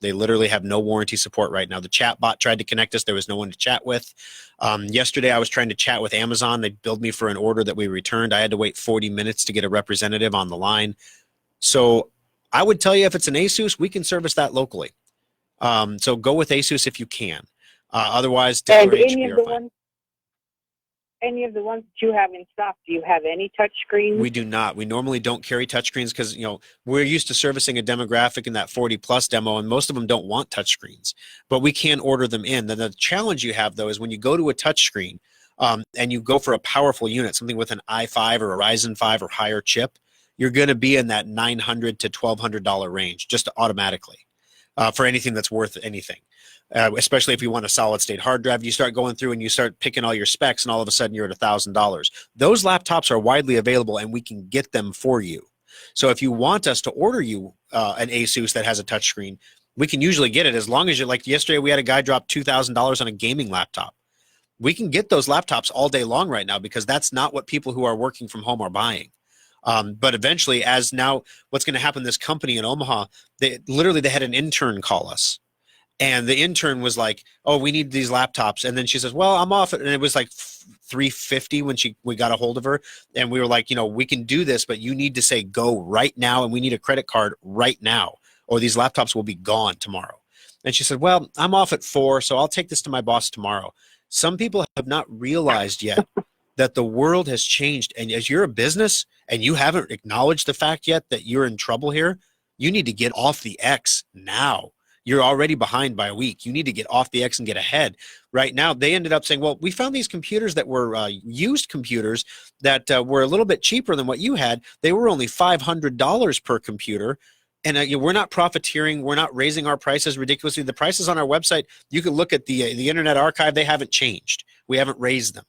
They literally have no warranty support right now. The chat bot tried to connect us. There was no one to chat with. Yesterday, I was trying to chat with Amazon. They billed me for an order that we returned. I had to wait 40 minutes to get a representative on the line. So I would tell you if it's an Asus, we can service that locally. So go with Asus if you can. Otherwise, and Dell or any HP of the are fine. ones that you have in stock, do you have any touch screens? We do not. We normally don't carry touchscreens because we're used to servicing a demographic in that 40 plus demo, and most of them don't want touchscreens. But we can order them in. Then the challenge you have though is when you go to a touchscreen and you go for a powerful unit, something with an i5 or a Ryzen 5 or higher chip, you're going to be in that $900 to $1,200 range just automatically for anything that's worth anything. Especially if you want a solid state hard drive, you start going through and you start picking all your specs and all of a sudden you're at $1,000. Those laptops are widely available and we can get them for you. So if you want us to order you an Asus that has a touchscreen, we can usually get it as long as like yesterday we had a guy drop $2,000 on a gaming laptop. We can get those laptops all day long right now because that's not what people who are working from home are buying. But eventually, as now what's going to happen, this company in Omaha, they had an intern call us. And the intern was like, "Oh, we need these laptops." And then she says, "Well, I'm off." And it was like $350 when we got a hold of her. And we were like, "We can do this, but you need to say go right now. And we need a credit card right now, or these laptops will be gone tomorrow." And she said, "Well, I'm off at 4, so I'll take this to my boss tomorrow." Some people have not realized yet that the world has changed. And as you're a business and you haven't acknowledged the fact yet that you're in trouble here, you need to get off the X now. You're already behind by a week. You need to get off the X and get ahead. Right now, they ended up saying, well, we found these computers that were used computers that were a little bit cheaper than what you had. They were only $500 per computer. And we're not profiteering. We're not raising our prices ridiculously. The prices on our website, you can look at the Internet Archive. They haven't changed. We haven't raised them.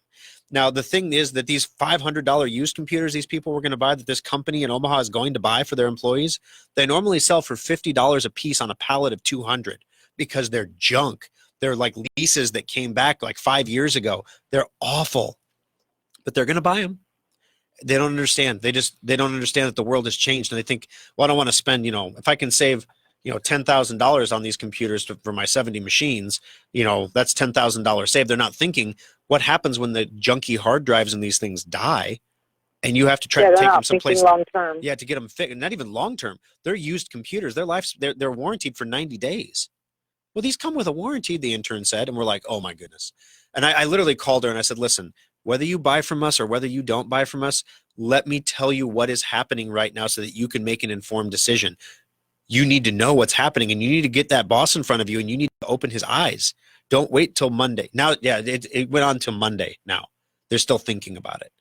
Now, the thing is that these $500 used computers these people were going to buy, that this company in Omaha is going to buy for their employees, they normally sell for $50 a piece on a pallet of 200 because they're junk. They're like leases that came back like 5 years ago. They're awful, but they're going to buy them. They don't understand. They don't understand that the world has changed. And they think, well, I don't want to spend, if I can save, $10,000 on these computers for my 70 machines, that's $10,000 saved. They're not thinking what happens when the junky hard drives in these things die and you have to try to take them someplace long term. Yeah, to get them fixed. Not even long term. They're used computers. They're warranted for 90 days. Well, these come with a warranty, the intern said, and we're like, oh my goodness. And I literally called her and I said, listen, whether you buy from us or whether you don't buy from us, let me tell you what is happening right now so that you can make an informed decision. You need to know what's happening and you need to get that boss in front of you and you need to open his eyes. Don't wait till Monday. Now, yeah, it went on till Monday now. They're still thinking about it.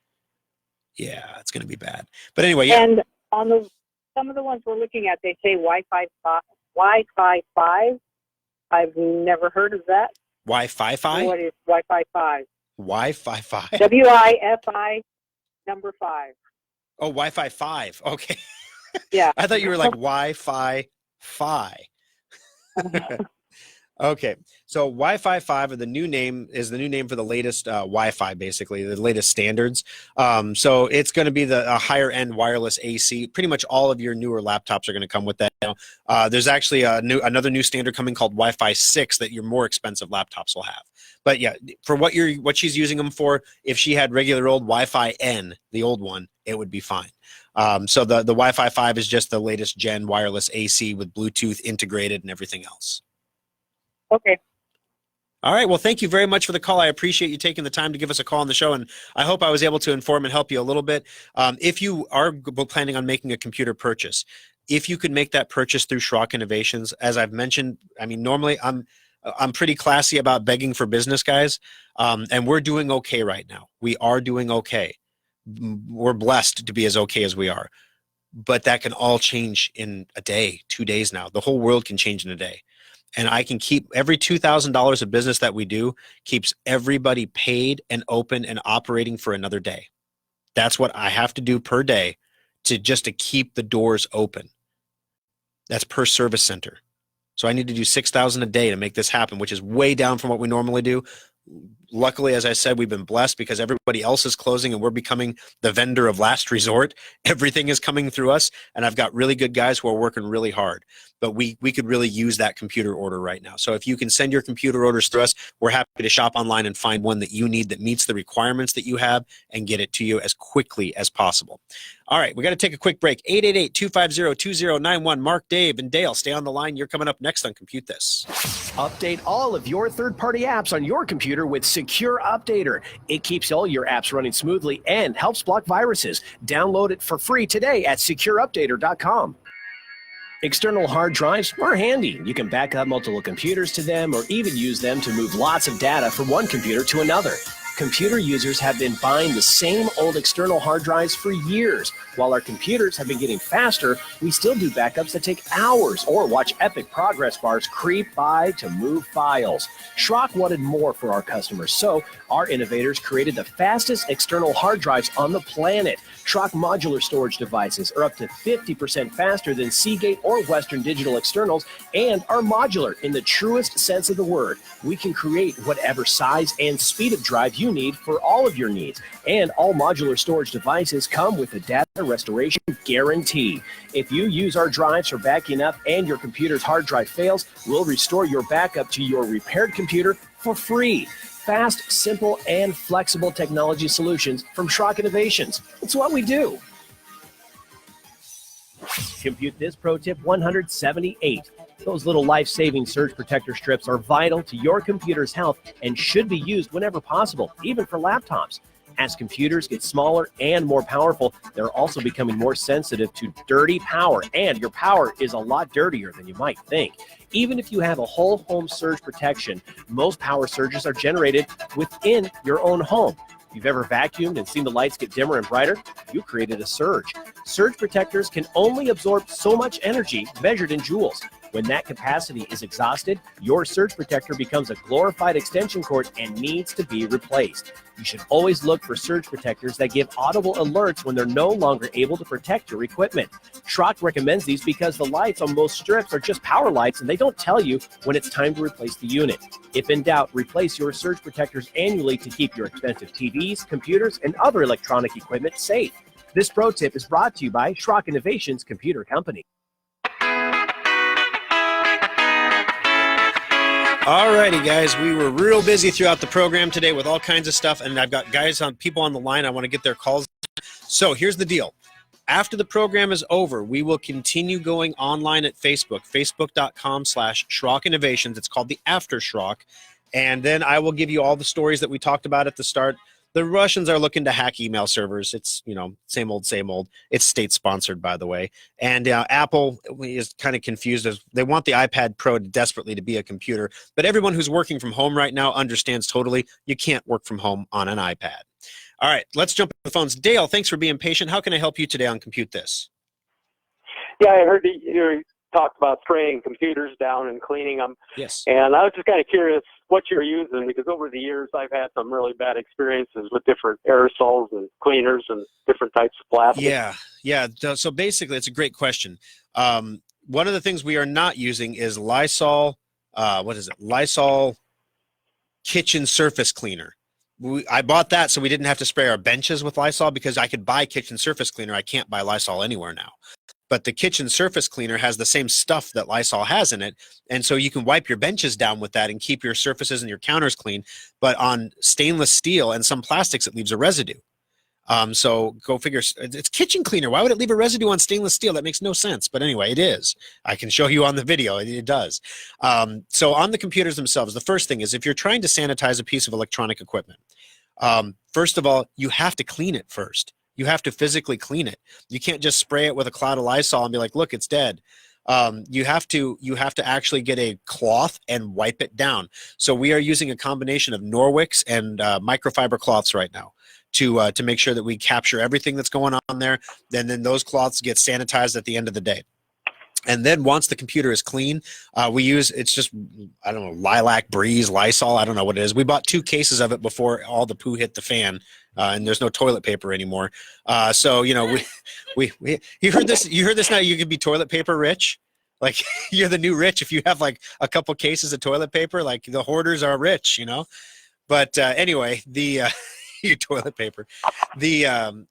Yeah, it's going to be bad. But anyway, yeah. And on some of the ones we're looking at, they say Wi-Fi 5. I've never heard of that. Wi-Fi 5? What is Wi-Fi 5? Wi-Fi 5. WIFI number 5. Oh, Wi-Fi 5. Okay. Yeah. I thought you were like Wi-Fi Fi. Okay, so Wi-Fi 5 is the new name for the latest Wi-Fi, basically the latest standards. So it's going to be a higher end wireless AC. Pretty much all of your newer laptops are going to come with that now. There's actually another new standard coming called Wi-Fi 6 that your more expensive laptops will have. But yeah, for what she's using them for, if she had regular old Wi-Fi N, the old one, it would be fine. So the Wi-Fi 5 is just the latest gen wireless AC with Bluetooth integrated and everything else. Okay. All right. Well, thank you very much for the call. I appreciate you taking the time to give us a call on the show, and I hope I was able to inform and help you a little bit. If you are planning on making a computer purchase, if you could make that purchase through Schrock Innovations, as I've mentioned, I mean, normally I'm pretty classy about begging for business, guys, and we're doing okay right now. We are doing okay. We're blessed to be as okay as we are, but that can all change in a day, 2 days now. The whole world can change in a day. And I can keep every $2,000 of business that we do keeps everybody paid and open and operating for another day. That's what I have to do per day to keep the doors open. That's per service center. So I need to do 6,000 a day to make this happen, which is way down from what we normally do. Luckily, as I said, we've been blessed because everybody else is closing and we're becoming the vendor of last resort. Everything is coming through us, and I've got really good guys who are working really hard. But we could really use that computer order right now. So if you can send your computer orders through us, we're happy to shop online and find one that you need that meets the requirements that you have and get it to you as quickly as possible. All right, we got to take a quick break. 888-250-2091. Mark, Dave, and Dale, stay on the line. You're coming up next on Compute This. Update all of your third-party apps on your computer with Secure Updater. It keeps all your apps running smoothly and helps block viruses. Download it for free today at secureupdater.com. External hard drives are handy. You can back up multiple computers to them or even use them to move lots of data from one computer to another. Computer users have been buying the same old external hard drives for years. While our computers have been getting faster, we still do backups that take hours or watch epic progress bars creep by to move files. Schrock wanted more for our customers, so our innovators created the fastest external hard drives on the planet. Schrock modular storage devices are up to 50% faster than Seagate or Western Digital externals and are modular in the truest sense of the word. We can create whatever size and speed of drive you need for all of your needs. And all modular storage devices come with a data restoration guarantee. If you use our drives for backing up and your computer's hard drive fails, we'll restore your backup to your repaired computer for free. Fast, simple, and flexible technology solutions from Schrock Innovations. It's what we do. Compute This Pro Tip 178. Those little life-saving surge protector strips are vital to your computer's health and should be used whenever possible, even for laptops. As computers get smaller and more powerful, they're also becoming more sensitive to dirty power, and your power is a lot dirtier than you might think. Even if you have a whole home surge protection, most power surges are generated within your own home. If you've ever vacuumed and seen the lights get dimmer and brighter, you created a surge. Surge protectors can only absorb so much energy measured in joules. When that capacity is exhausted, your surge protector becomes a glorified extension cord and needs to be replaced. You should always look for surge protectors that give audible alerts when they're no longer able to protect your equipment. Schrock recommends these because the lights on most strips are just power lights and they don't tell you when it's time to replace the unit. If in doubt, replace your surge protectors annually to keep your expensive TVs, computers, and other electronic equipment safe. This pro tip is brought to you by Schrock Innovations Computer Company. Alrighty, guys, we were real busy throughout the program today with all kinds of stuff, and I've got people on the line. I want to get their calls. So here's the deal. After the program is over, we will continue going online at Facebook, facebook.com/Schrock Innovations. It's called the After Schrock. And then I will give you all the stories that we talked about at the start. The Russians are looking to hack email servers. It's, same old, same old. It's state-sponsored, by the way. And Apple is kind of confused. As they want the iPad Pro desperately to be a computer. But everyone who's working from home right now understands totally you can't work from home on an iPad. All right, let's jump to the phones. Dale, thanks for being patient. How can I help you today on Compute This? Yeah, I heard you talked about spraying computers down and cleaning them. Yes. And I was just kind of curious what you're using, because over the years I've had some really bad experiences with different aerosols and cleaners and different types of plastic. Yeah. So basically, it's a great question. One of the things we are not using is Lysol, what is it? Lysol kitchen surface cleaner. I bought that so we didn't have to spray our benches with Lysol, because I could buy kitchen surface cleaner. I can't buy Lysol anywhere now. But the kitchen surface cleaner has the same stuff that Lysol has in it. And so you can wipe your benches down with that and keep your surfaces and your counters clean. But on stainless steel and some plastics, it leaves a residue. So go figure. It's kitchen cleaner. Why would it leave a residue on stainless steel? That makes no sense. But anyway, it is. I can show you on the video. It does. So on the computers themselves, the first thing is, if you're trying to sanitize a piece of electronic equipment, first of all, you have to clean it first. You have to physically clean it. You can't just spray it with a cloud of Lysol and be like, look, it's dead. You have to actually get a cloth and wipe it down. So we are using a combination of Norwix and microfiber cloths right now to make sure that we capture everything that's going on there. And then those cloths get sanitized at the end of the day. And then once the computer is clean, we use, it's just, I don't know, Lilac Breeze, Lysol, I don't know what it is. We bought 2 cases of it before all the poo hit the fan, and there's no toilet paper anymore. So, you know, we you heard this now, you could be toilet paper rich. Like, you're the new rich if you have like a couple cases of toilet paper. Like, the hoarders are rich, you know. But anyway, your toilet paper.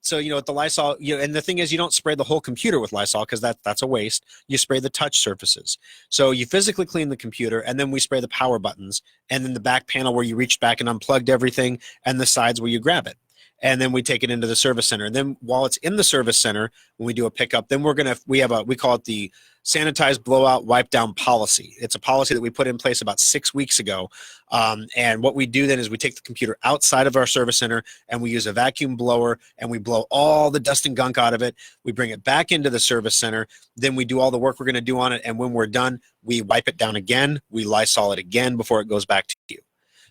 So, you know, with the Lysol, and the thing is, you don't spray the whole computer with Lysol, because that's a waste. You spray the touch surfaces. So you physically clean the computer, and then we spray the power buttons, and then the back panel where you reached back and unplugged everything, and the sides where you grab it. And then we take it into the service center. And then while it's in the service center, when we do a pickup, then we call it the sanitize, blowout, wipe down policy. It's a policy that we put in place about 6 weeks ago. And what we do then is we take the computer outside of our service center, and we use a vacuum blower, and we blow all the dust and gunk out of it. We bring it back into the service center. Then we do all the work we're going to do on it. And when we're done, we wipe it down again. We Lysol it again before it goes back to you.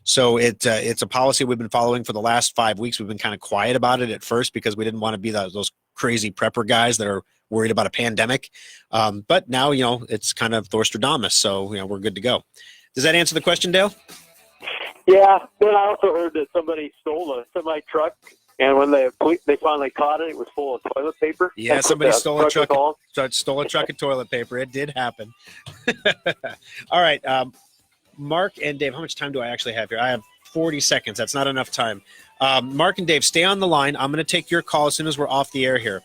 So it's a policy we've been following for the last 5 weeks. We've been kind of quiet about it at first because we didn't want to be those crazy prepper guys that are worried about a pandemic. But now, you know, it's kind of Thorstradamus, so, you know, we're good to go. Does that answer the question, Dale? Yeah. Then I also heard that somebody stole a semi truck, and when they finally caught it, it was full of toilet paper. Yeah, somebody stole a truck of toilet paper. It did happen. All right. Mark and Dave, how much time do I actually have here? I have 40 seconds. That's not enough time. Mark and Dave, stay on the line. I'm going to take your call as soon as we're off the air here.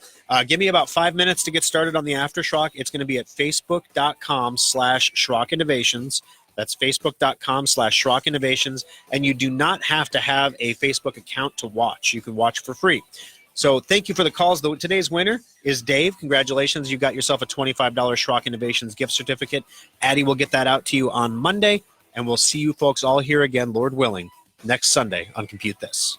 Give me about 5 minutes to get started on the Aftershock. It's going to be at facebook.com/Schrock Innovations. That's facebook.com/Schrock Innovations. And you do not have to have a Facebook account to watch. You can watch for free. So thank you for the calls. Today's winner is Dave. Congratulations. You got yourself a $25 Schrock Innovations gift certificate. Addie will get that out to you on Monday. And we'll see you folks all here again, Lord willing, next Sunday on Compute This.